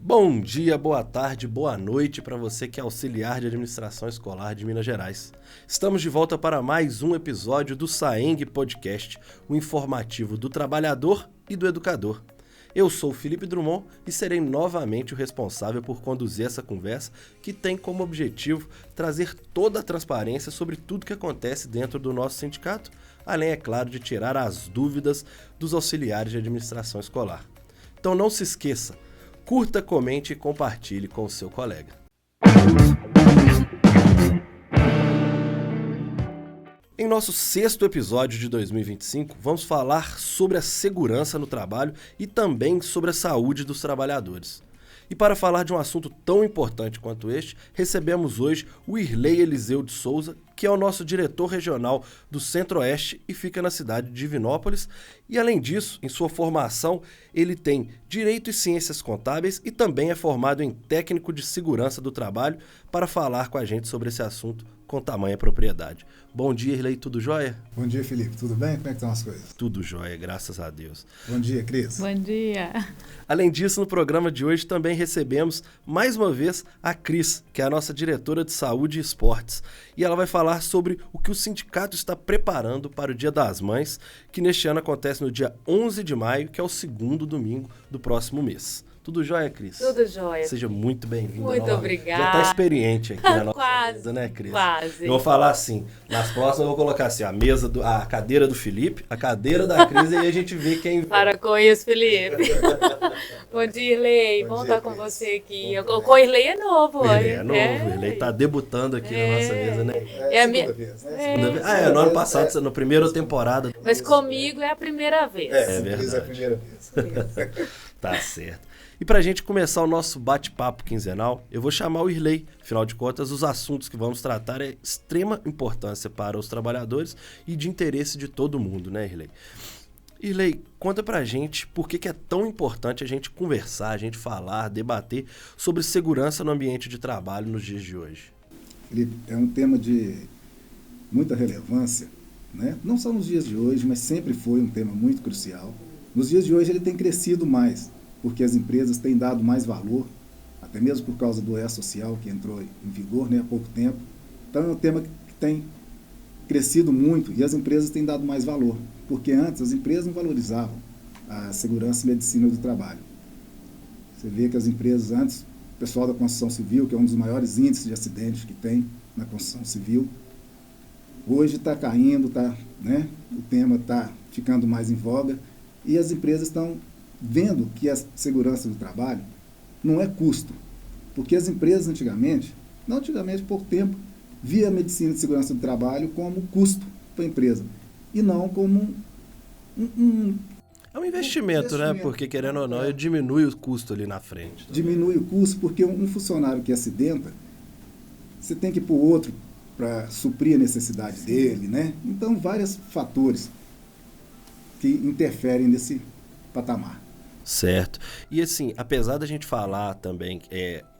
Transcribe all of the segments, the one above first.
Bom dia, boa tarde, boa noite para você que é auxiliar de administração escolar de Minas Gerais. Estamos de volta para mais um episódio do Saeng Podcast, o informativo do trabalhador e do educador. Eu sou Felipe Drummond e serei novamente o responsável por conduzir essa conversa que tem como objetivo trazer toda a transparência sobre tudo que acontece dentro do nosso sindicato, além, é claro, de tirar as dúvidas dos auxiliares de administração escolar. Então não se esqueça, curta, comente e compartilhe com o seu colega. Em nosso 6º episódio de 2025, vamos falar sobre a segurança no trabalho e também sobre a saúde dos trabalhadores. E para falar de um assunto tão importante quanto este, recebemos hoje o Irley Eliseu de Souza, que é o nosso diretor regional do Centro-Oeste e fica na cidade de Divinópolis. E além disso, em sua formação, ele tem Direito e Ciências Contábeis e também é formado em Técnico de Segurança do Trabalho para falar com a gente sobre esse assunto com tamanha propriedade. Bom dia, Irley, tudo jóia? Bom dia, Felipe, tudo bem? Como é que estão as coisas? Tudo jóia, graças a Deus. Bom dia, Cris. Bom dia. Além disso, no programa de hoje também recebemos, mais uma vez, a Cris, que é a nossa diretora de Saúde e Esportes. E ela vai falar sobre o que o sindicato está preparando para o Dia das Mães, que neste ano acontece no dia 11 de maio, que é o segundo domingo do próximo mês. Tudo jóia, Cris? Tudo jóia. Seja muito bem-vinda. Muito obrigada. Já está experiente aqui na nossa Quase, mesa, né, Cris? Quase. Eu vou falar assim, nas próximas eu vou colocar assim, a cadeira do Felipe, a cadeira da Cris, e aí a gente vê quem... Para com isso, Felipe. Bom dia, Irley. Bom estar com você aqui. O Irley é novo, olha. Ele é novo, ele está debutando aqui na nossa mesa, né? É a minha... Segunda vez, né? Segunda vez. No ano passado, na primeira temporada. Mas comigo é a primeira vez. É Cris verdade. é a primeira vez. Tá certo. E para a gente começar o nosso bate-papo quinzenal, eu vou chamar o Irley. Afinal de contas, os assuntos que vamos tratar é de extrema importância para os trabalhadores e de interesse de todo mundo, né, Irley? Irley, conta pra gente por que é tão importante a gente conversar, a gente falar, debater sobre segurança no ambiente de trabalho nos dias de hoje. Felipe, é um tema de muita relevância, né? Não só nos dias de hoje, mas sempre foi um tema muito crucial. Nos dias de hoje ele tem crescido mais, porque as empresas têm dado mais valor, até mesmo por causa do E-Social que entrou em vigor, né, há pouco tempo. Então é um tema que tem crescido muito e as empresas têm dado mais valor, porque antes as empresas não valorizavam a segurança e medicina do trabalho. Você vê que as empresas antes, o pessoal da construção civil, que é um dos maiores índices de acidentes que tem na construção civil, hoje está caindo, né, o tema está ficando mais em voga e as empresas estão vendo que a segurança do trabalho não é custo, porque as empresas antigamente, por tempo, via a medicina de segurança do trabalho como custo para a empresa, e não como É um investimento, né? Porque, querendo ou não, diminui o custo ali na frente. Diminui o custo, porque um funcionário que acidenta, você tem que ir para o outro para suprir a necessidade dele, né? Então, vários fatores que interferem nesse patamar. Certo. E assim, apesar da gente falar também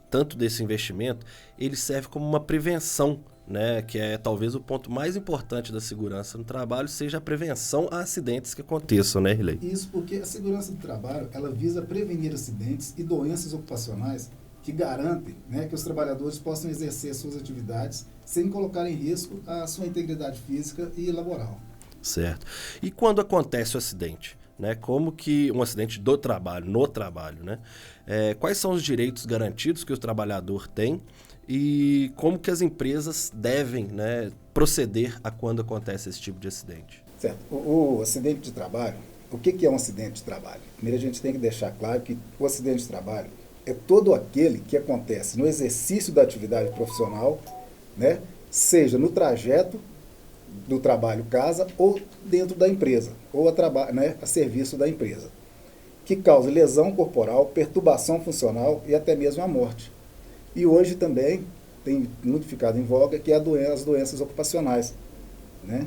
tanto desse investimento, ele serve como uma prevenção, né? Que é talvez o ponto mais importante da segurança no trabalho, seja a prevenção a acidentes que aconteçam, né, Irley? Isso porque a segurança do trabalho, ela visa prevenir acidentes e doenças ocupacionais que garantem, né, que os trabalhadores possam exercer suas atividades sem colocar em risco a sua integridade física e laboral. Certo. E quando acontece o acidente? Né, como que um acidente no trabalho, né? Quais são os direitos garantidos que o trabalhador tem e como que as empresas devem, né, proceder a quando acontece esse tipo de acidente? Certo. O acidente de trabalho, o que é um acidente de trabalho? Primeiro a gente tem que deixar claro que o acidente de trabalho é todo aquele que acontece no exercício da atividade profissional, né, seja no trajeto do trabalho casa ou dentro da empresa, ou a serviço da empresa, que causa lesão corporal, perturbação funcional e até mesmo a morte. E hoje também tem muito ficado em voga que é as doenças ocupacionais, né?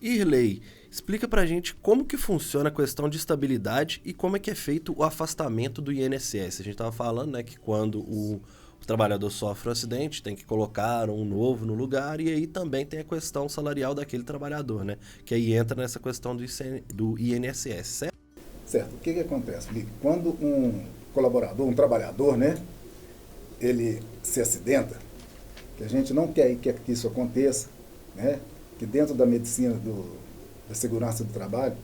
Irley, explica pra gente como que funciona a questão de estabilidade e como é que é feito o afastamento do INSS. A gente estava falando, né, que quando o trabalhador sofre um acidente, tem que colocar um novo no lugar, e aí também tem a questão salarial daquele trabalhador, né? Que aí entra nessa questão do INSS, certo? Certo. O que acontece, Felipe? Quando um colaborador, um trabalhador, né, ele se acidenta, que a gente não quer que isso aconteça, né, que dentro da medicina da segurança do trabalho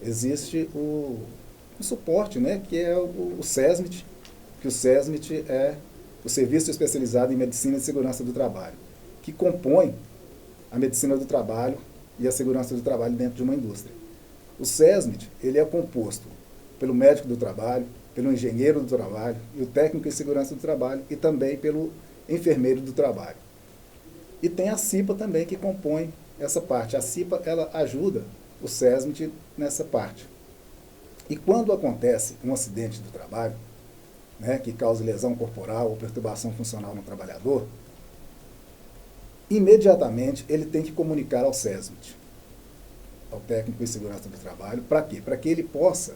existe o suporte, né, que é o SESMIT, que o SESMIT é o Serviço Especializado em Medicina e Segurança do Trabalho, que compõe a medicina do trabalho e a segurança do trabalho dentro de uma indústria. O SESMIT, ele é composto pelo médico do trabalho, pelo engenheiro do trabalho, e o técnico em segurança do trabalho, e também pelo enfermeiro do trabalho. E tem a CIPA também, que compõe essa parte. A CIPA, ela ajuda o SESMIT nessa parte. E quando acontece um acidente do trabalho, né, que causa lesão corporal ou perturbação funcional no trabalhador, imediatamente ele tem que comunicar ao SESMIT, ao técnico em segurança do trabalho. Para quê? Para que ele possa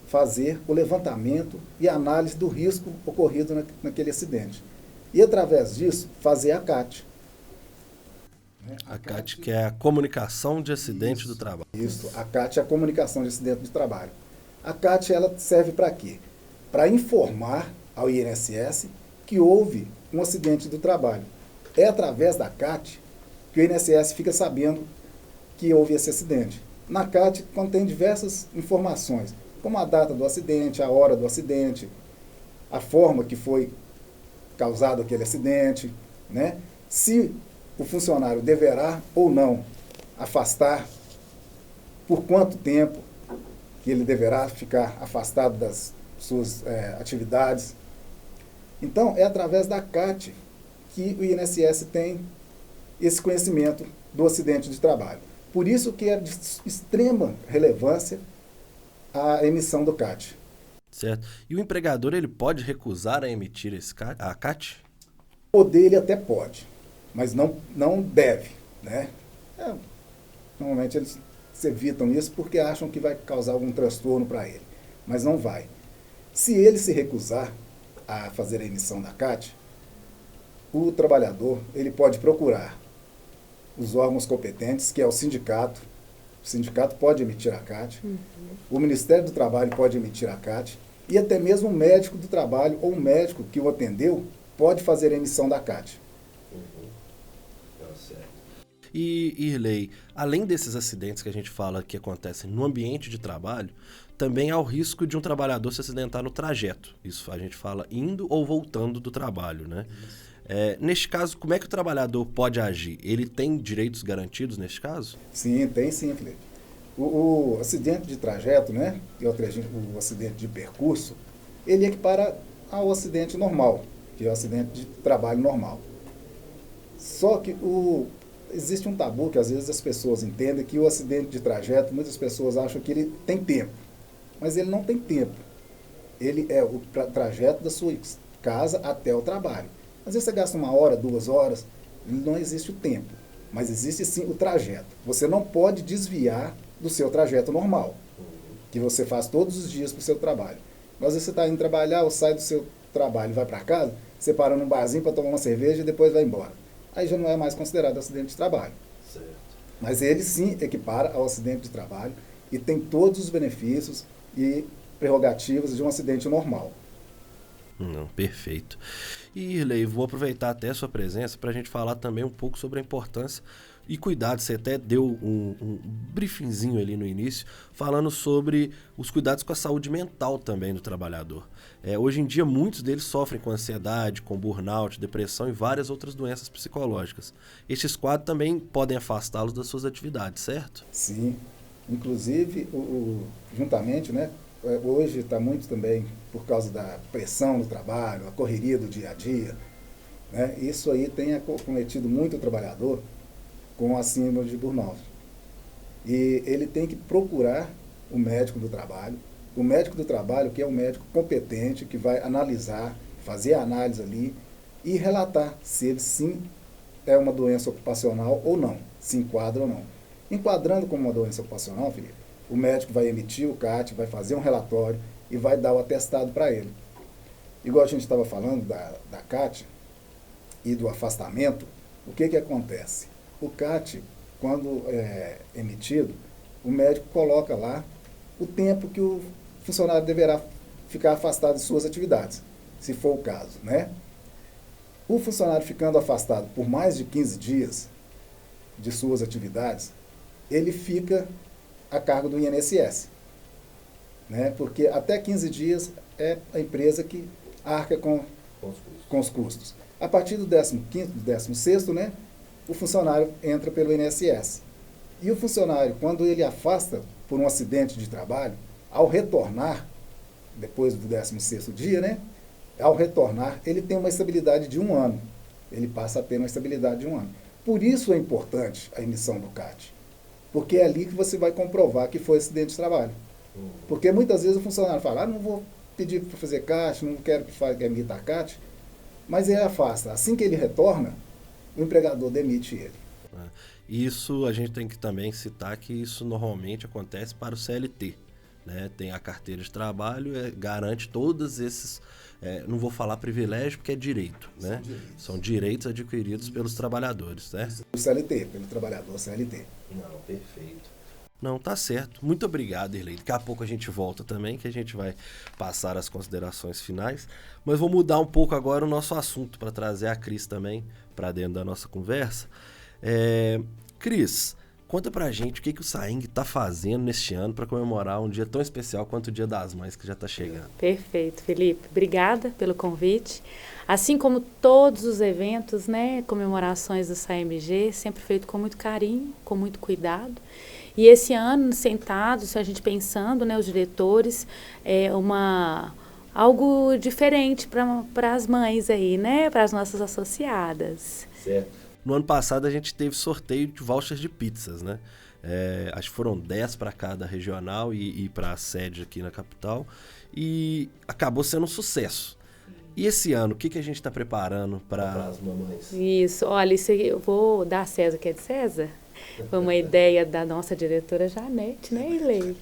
fazer o levantamento e a análise do risco ocorrido naquele acidente. E, através disso, fazer a CAT. A CAT, que é a comunicação de acidente do trabalho. Isso, a CAT é a comunicação de acidente do trabalho. A CAT, ela serve para quê? Para informar ao INSS que houve um acidente do trabalho. É através da CAT que o INSS fica sabendo que houve esse acidente. Na CAT contém diversas informações, como a data do acidente, a hora do acidente, a forma que foi causado aquele acidente, né? Se o funcionário deverá ou não afastar, por quanto tempo que ele deverá ficar afastado das suas atividades. Então, é através da CAT que o INSS tem esse conhecimento do acidente de trabalho. Por isso que é de extrema relevância a emissão do CAT. Certo. E o empregador, ele pode recusar a emitir a CAT? Poder ele até pode, mas não deve, né? Normalmente eles evitam isso porque acham que vai causar algum transtorno para ele, mas não vai. Se ele se recusar a fazer a emissão da CAT, o trabalhador ele pode procurar os órgãos competentes, que é o sindicato. O sindicato pode emitir a CAT, o Ministério do Trabalho pode emitir a CAT, e até mesmo o médico do trabalho ou o médico que o atendeu pode fazer a emissão da CAT. E, Irley, além desses acidentes que a gente fala que acontecem no ambiente de trabalho, também há o risco de um trabalhador se acidentar no trajeto. Isso a gente fala indo ou voltando do trabalho, né? Neste caso, como é que o trabalhador pode agir? Ele tem direitos garantidos neste caso? Sim, tem sim, Felipe. O acidente de trajeto, né, e o acidente de percurso, ele equipara ao acidente normal, que é o acidente de trabalho normal. Só que existe um tabu que às vezes as pessoas entendem que o acidente de trajeto, muitas pessoas acham que ele tem tempo, mas ele não tem tempo. Ele é o trajeto da sua casa até o trabalho. Às vezes você gasta 1 hora, 2 horas, não existe o tempo, mas existe sim o trajeto. Você não pode desviar do seu trajeto normal, que você faz todos os dias para o seu trabalho. Mas às vezes você está indo trabalhar ou sai do seu trabalho e vai para casa, você para num barzinho para tomar uma cerveja e depois vai embora. Aí já não é mais considerado acidente de trabalho. Certo. Mas ele sim equipara ao acidente de trabalho e tem todos os benefícios e prerrogativas de um acidente normal. Não, perfeito. E, Irley, vou aproveitar até a sua presença para a gente falar também um pouco sobre a importância e cuidado. Você até deu um briefingzinho ali no início, falando sobre os cuidados com a saúde mental também do trabalhador. Hoje em dia, muitos deles sofrem com ansiedade, com burnout, depressão e várias outras doenças psicológicas. Estes quadros também podem afastá-los das suas atividades, certo? Sim. Inclusive, juntamente, né? Hoje está muito também por causa da pressão no trabalho, a correria do dia a dia, né? Isso aí tem acometido muito o trabalhador com a síndrome de burnout. E ele tem que procurar o médico do trabalho. O médico do trabalho, que é um médico competente, que vai analisar, fazer a análise ali e relatar se ele sim é uma doença ocupacional ou não, se enquadra ou não. Enquadrando como uma doença ocupacional, Felipe, o médico vai emitir o CAT, vai fazer um relatório e vai dar o atestado para ele. Igual a gente estava falando da CAT e do afastamento, o que acontece? O CAT, quando é emitido, o médico coloca lá o tempo que o funcionário deverá ficar afastado de suas atividades, se for o caso, né? O funcionário ficando afastado por mais de 15 dias de suas atividades, ele fica a cargo do INSS, né? Porque até 15 dias é a empresa que arca com os custos. A partir do 15º, do 16º, né, o funcionário entra pelo INSS. E o funcionário, quando ele afasta por um acidente de trabalho, ao retornar, depois do 16º dia, né, ao retornar, ele tem uma estabilidade de 1 ano. Ele passa a ter uma estabilidade de 1 ano. Por isso é importante a emissão do CAT. Porque é ali que você vai comprovar que foi acidente de trabalho. Porque muitas vezes o funcionário fala, não vou pedir para fazer CAT, não quero que emita CAT, mas ele afasta. Assim que ele retorna, o empregador demite ele. Isso a gente tem que também citar que isso normalmente acontece para o CLT. Né? Tem a carteira de trabalho, garante todos esses, não vou falar privilégio porque é direito, né? São direitos adquiridos pelos trabalhadores, né? O CLT, pelo trabalhador CLT. Não, perfeito. Não, tá certo. Muito obrigado, Irlei. Daqui a pouco a gente volta também, que a gente vai passar as considerações finais. Mas vou mudar um pouco agora o nosso assunto para trazer a Cris também para dentro da nossa conversa. Cris, conta pra gente o que o SAENG está fazendo neste ano para comemorar um dia tão especial quanto o Dia das Mães, que já está chegando. Perfeito, Felipe. Obrigada pelo convite. Assim como todos os eventos, né, comemorações do SAEMG, sempre feito com muito carinho, com muito cuidado. E esse ano, sentados, a gente pensando, né, os diretores, algo diferente para as mães aí, né, para as nossas associadas. Certo. No ano passado a gente teve sorteio de vouchers de pizzas, né? Acho que foram 10 para cada regional e para a sede aqui na capital. E acabou sendo um sucesso. E esse ano, o que a gente está preparando para as mamães? Isso, olha, isso aí eu vou dar a César, que é de César. Foi uma ideia da nossa diretora Janete, né, Irlei?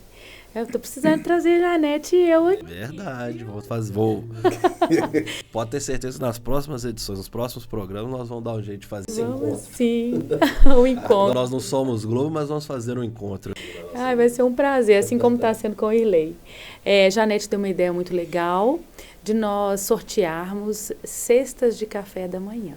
Eu tô precisando trazer Janete e eu aqui. Verdade, Pode ter certeza que nas próximas edições, nos próximos programas, nós vamos dar um jeito de fazer esse encontro. Sim, o encontro. Nós não somos Globo, mas vamos fazer um encontro. Vai ser um prazer, assim como está sendo com o Irlei. Janete deu uma ideia muito legal de nós sortearmos cestas de café da manhã.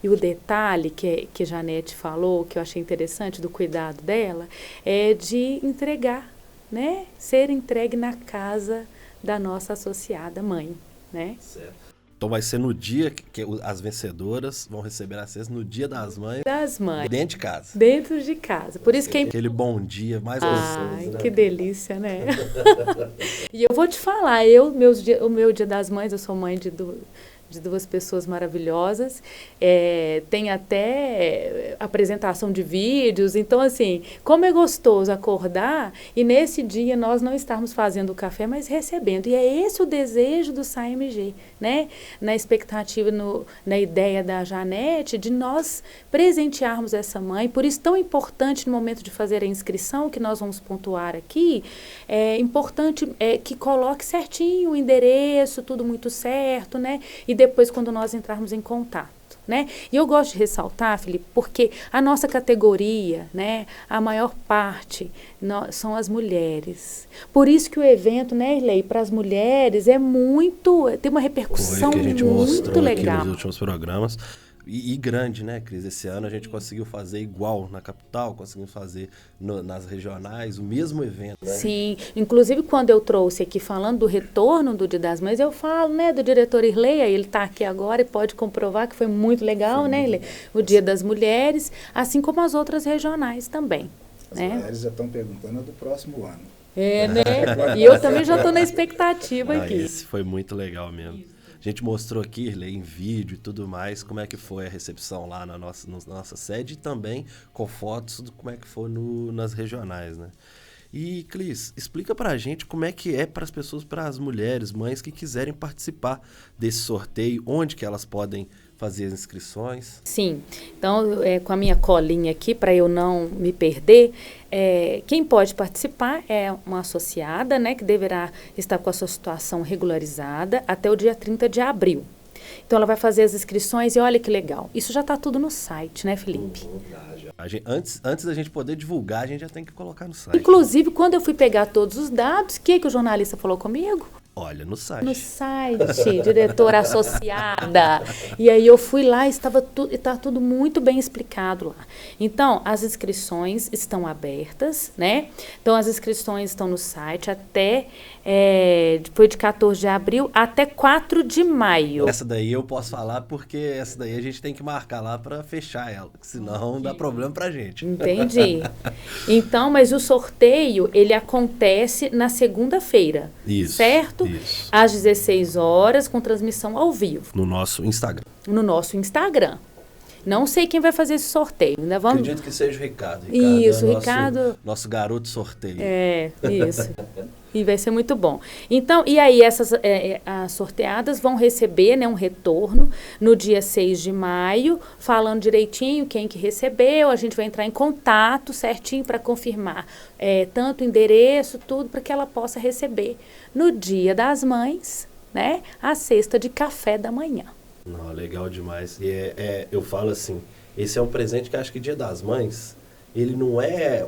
E o detalhe que Janete falou, que eu achei interessante do cuidado dela, é de entregar, né? Ser entregue na casa da nossa associada mãe, né? Certo. Então vai ser no dia que as vencedoras vão receber a cesta, no Dia das Mães. Das mães. Dentro de casa. Dentro de casa. Por isso que aquele bom dia mais gostoso, né? Que delícia, né? E eu vou te falar, o meu Dia das Mães, eu sou mãe de duas pessoas maravilhosas, tem até apresentação de vídeos, então assim, como é gostoso acordar e nesse dia nós não estarmos fazendo o café, mas recebendo, e é esse o desejo do SAEMG, né? Na expectativa, na ideia da Janete, de nós presentearmos essa mãe, por isso tão importante no momento de fazer a inscrição, que nós vamos pontuar aqui, é importante que coloque certinho o endereço, tudo muito certo, né? E depois quando nós entrarmos em contato, né? E eu gosto de ressaltar, Felipe, porque a nossa categoria, né, a maior parte são as mulheres. Por isso que o evento, né, Irlei, para as mulheres tem uma repercussão que a gente muito mostrou legal. Aqui nos últimos programas. E grande, né, Cris? Esse ano a gente conseguiu fazer igual na capital, conseguimos fazer nas regionais, o mesmo evento, né? Sim, inclusive quando eu trouxe aqui falando do retorno do Dia das Mães, eu falo, né, do diretor Irlei, ele está aqui agora e pode comprovar que foi muito legal, né, Irlei? O Dia das Mulheres, assim como as outras regionais também. As né? mulheres já estão perguntando do próximo ano. Né? E eu também já estou na expectativa aqui. Esse foi muito legal mesmo. A gente mostrou aqui, Irlei, em vídeo e tudo mais, como é que foi a recepção lá na nossa sede e também com fotos de como é que foi nas regionais, né? E, Cris, explica pra gente como é que é para as pessoas, para as mulheres, mães que quiserem participar desse sorteio, onde que elas podem fazer as inscrições. Sim, então com a minha colinha aqui, para eu não me perder, quem pode participar é uma associada, né, que deverá estar com a sua situação regularizada até o dia 30 de abril. Então, ela vai fazer as inscrições e olha que legal. Isso já está tudo no site, né, Felipe? Antes da gente poder divulgar, a gente já tem que colocar no site. Inclusive, quando eu fui pegar todos os dados, o que o jornalista falou comigo? Olha, no site. No site, diretora associada. E aí eu fui lá e estava tudo muito bem explicado lá. Então, as inscrições estão abertas, né? Então, as inscrições estão no site até, foi de 14 de abril até 4 de maio. Essa daí eu posso falar porque essa daí a gente tem que marcar lá para fechar ela, senão dá problema pra gente. Entendi. Então, mas o sorteio, ele acontece na segunda-feira. Isso. Certo? Isso. Às 16 horas, com transmissão ao vivo. No nosso Instagram. No nosso Instagram. Não sei quem vai fazer esse sorteio. Ainda vamos... Acredito que seja o Ricardo. Isso, é Ricardo. Nosso garoto sorteio. Isso. E vai ser muito bom. Então, e aí essas as sorteadas vão receber, né, um retorno no dia 6 de maio, falando direitinho quem que recebeu. A gente vai entrar em contato certinho para confirmar tanto o endereço, tudo, para que ela possa receber no Dia das Mães, né, a cesta de café da manhã. Não, legal demais. E eu falo assim, esse é um presente que acho que Dia das Mães, ele não é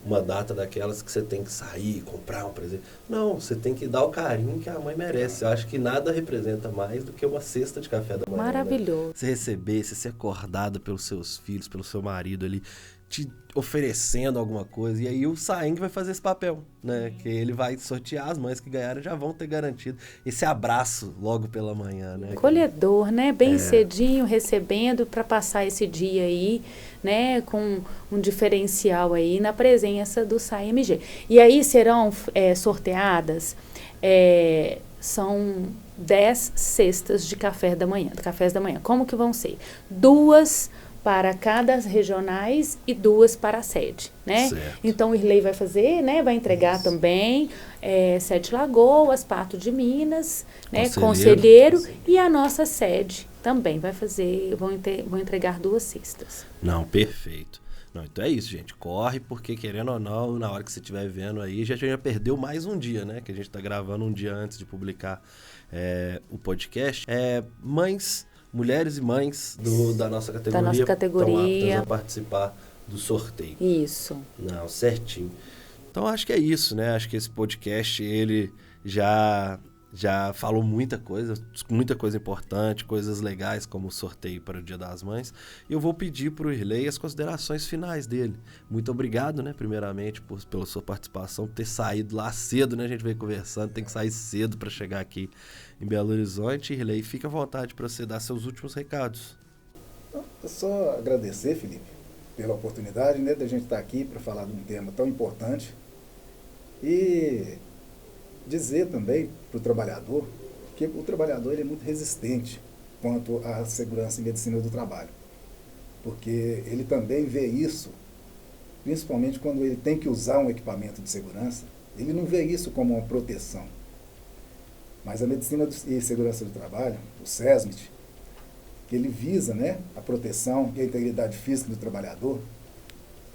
uma data daquelas que você tem que sair, comprar um presente. Não, você tem que dar o carinho que a mãe merece. Eu acho que nada representa mais do que uma cesta de café da manhã. Maravilhoso. Né? Você receber, você ser acordada pelos seus filhos, pelo seu marido ali, te oferecendo alguma coisa. E aí o Saeng vai fazer esse papel, né? Que ele vai sortear, as mães que ganharam já vão ter garantido esse abraço logo pela manhã, né? Colhedor, né? Bem cedinho, recebendo para passar esse dia aí, né? Com um diferencial aí na presença do SAEMG. E aí serão sorteadas, são 10 cestas de cafés da manhã. Como que vão ser? 2 para cada regionais e 2 para a sede, né? Certo. Então o Irley vai fazer, né? Vai entregar também Sete Lagoas, Pato de Minas, né? Conselheiro e a nossa sede também vai fazer, vão entregar 2 cestas. Não, perfeito. Não, então é isso, gente. Corre, porque querendo ou não, na hora que você estiver vendo aí, já perdeu mais um dia, né? Que a gente está gravando um dia antes de publicar o podcast. Mulheres e mães da nossa categoria estão aptas a participar do sorteio. Isso. Não, certinho. Então, acho que é isso, né? Acho que esse podcast, ele já falou muita coisa importante, coisas legais, como o sorteio para o Dia das Mães. E eu vou pedir para o Irley as considerações finais dele. Muito obrigado, né? Primeiramente, pela sua participação, por ter saído lá cedo, né? A gente veio conversando, tem que sair cedo para chegar aqui em Belo Horizonte. Irley, fica à vontade para você dar seus últimos recados. É só agradecer, Felipe, pela oportunidade, né, da gente estar aqui para falar de um tema tão importante e dizer também para o trabalhador que o trabalhador ele é muito resistente quanto à segurança e medicina do trabalho, porque ele também vê isso, principalmente quando ele tem que usar um equipamento de segurança, ele não vê isso como uma proteção. Mas a medicina e segurança do trabalho, o SESMIT, que ele visa, né, a proteção e a integridade física do trabalhador,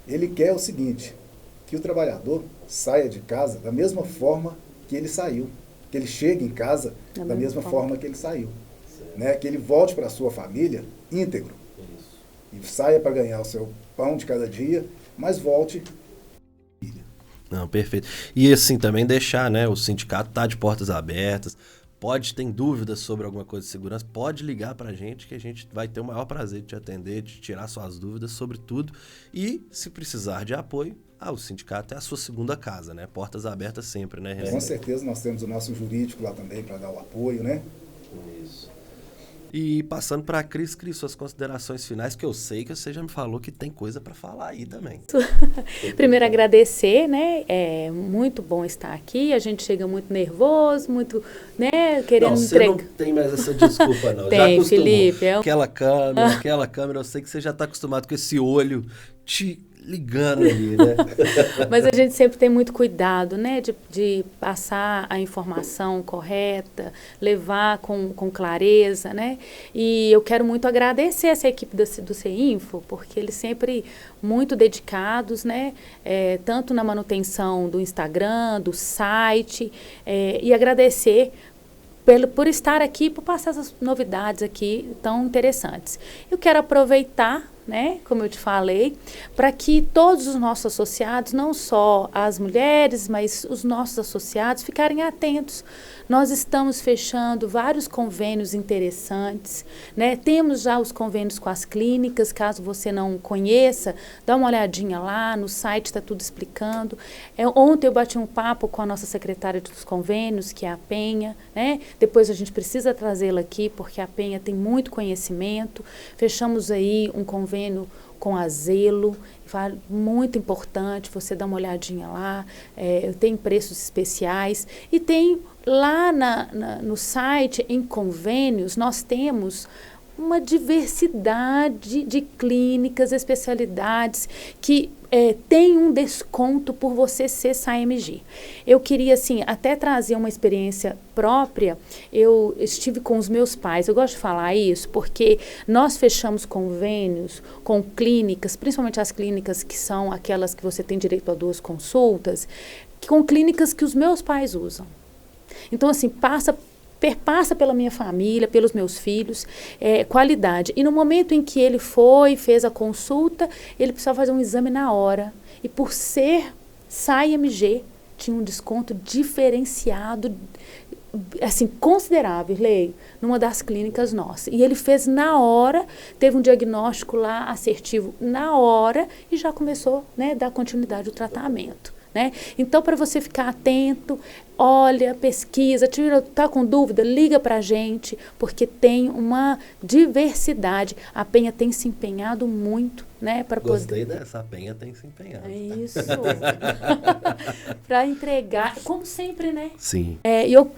ele quer o seguinte, que o trabalhador saia de casa da mesma forma que ele saiu, que ele chegue em casa da mesma forma que ele saiu, né, que ele volte para a sua família íntegro. Isso. E saia para ganhar o seu pão de cada dia, mas volte. Não, perfeito. E assim, também deixar, né, o sindicato tá de portas abertas, tem dúvidas sobre alguma coisa de segurança, pode ligar pra gente que a gente vai ter o maior prazer de te atender, de tirar suas dúvidas sobre tudo. E se precisar de apoio, o sindicato é a sua segunda casa, né? Portas abertas sempre, né, René? Com certeza nós temos o nosso jurídico lá também para dar o apoio, né? Isso. E passando para a Cris, suas considerações finais, que eu sei que você já me falou que tem coisa para falar aí também. Primeiro agradecer, né? É muito bom estar aqui. A gente chega muito nervoso, muito, né? Querendo entregar. Não tem mais essa desculpa, não. Tem, já acostumou. Felipe. Aquela câmera, eu sei que você já está acostumado com esse olho te ligando ali, né? Mas a gente sempre tem muito cuidado, né, de passar a informação correta, levar com clareza, né? E eu quero muito agradecer essa equipe do CEINFO, porque eles sempre muito dedicados, né? Tanto na manutenção do Instagram, do site, e agradecer por estar aqui, por passar essas novidades aqui tão interessantes. Eu quero aproveitar, né, como eu te falei, para que todos os nossos associados, não só as mulheres, mas os nossos associados, ficarem atentos. Nós estamos fechando vários convênios interessantes, né? Temos já os convênios com as clínicas, caso você não conheça, dá uma olhadinha lá, no site está tudo explicando. Ontem eu bati um papo com a nossa secretária dos convênios, que é a Penha, né? Depois a gente precisa trazê-la aqui, porque a Penha tem muito conhecimento. Fechamos aí um convênio com a Zelo, muito importante, você dá uma olhadinha lá, tem preços especiais e tem lá no site, em convênios, nós temos uma diversidade de clínicas, especialidades que tem um desconto por você ser SAEMG. Eu queria, assim, até trazer uma experiência própria. Eu estive com os meus pais, eu gosto de falar isso, porque nós fechamos convênios com clínicas, principalmente as clínicas que são aquelas que você tem direito a 2 consultas, com clínicas que os meus pais usam. Então, assim, perpassa pela minha família, pelos meus filhos, qualidade. E no momento em que ele fez a consulta, ele precisava fazer um exame na hora. E por ser SAEMG, tinha um desconto diferenciado, assim, considerável, numa das clínicas nossas. E ele fez na hora, teve um diagnóstico lá assertivo na hora e já começou, né, a dar continuidade ao tratamento. Né? Então, para você ficar atento, olha, pesquisa, está com dúvida, liga para a gente, porque tem uma diversidade. A Penha tem se empenhado muito, né? Gostei dessa, a Penha tem se empenhado. É isso. Para entregar, como sempre, né? Sim. Eu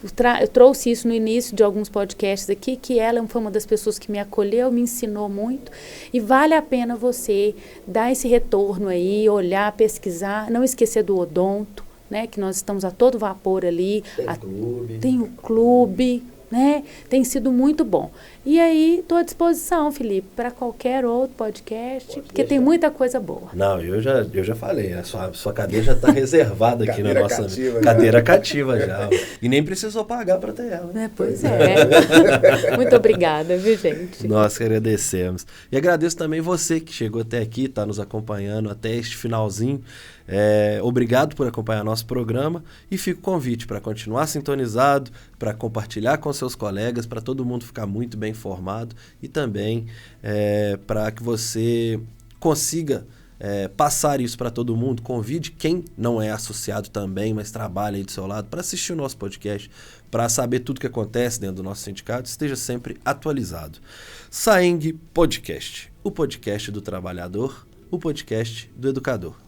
trouxe isso no início de alguns podcasts aqui, que ela foi uma das pessoas que me acolheu, me ensinou muito, e vale a pena você dar esse retorno aí, olhar, pesquisar, não esquecer do odonto, né, que nós estamos a todo vapor ali. Tem o clube, né? Tem sido muito bom. E aí, estou à disposição, Felipe, para qualquer outro podcast, porque tem muita coisa boa. Não, eu já falei, a sua cadeira já está reservada aqui na nossa cativa, cadeira cativa já. E nem precisou pagar para ter ela. Pois é. Muito obrigada, viu, gente? Nós que agradecemos. E agradeço também você que chegou até aqui, está nos acompanhando até este finalzinho. Obrigado por acompanhar nosso programa e fica o convite para continuar sintonizado, para compartilhar com seus colegas, para todo mundo ficar muito bem informado e também para que você consiga passar isso para todo mundo. Convide quem não é associado também, mas trabalha aí do seu lado, para assistir o nosso podcast, para saber tudo que acontece dentro do nosso sindicato, esteja sempre atualizado. SAENG Podcast, o podcast do trabalhador, o podcast do educador.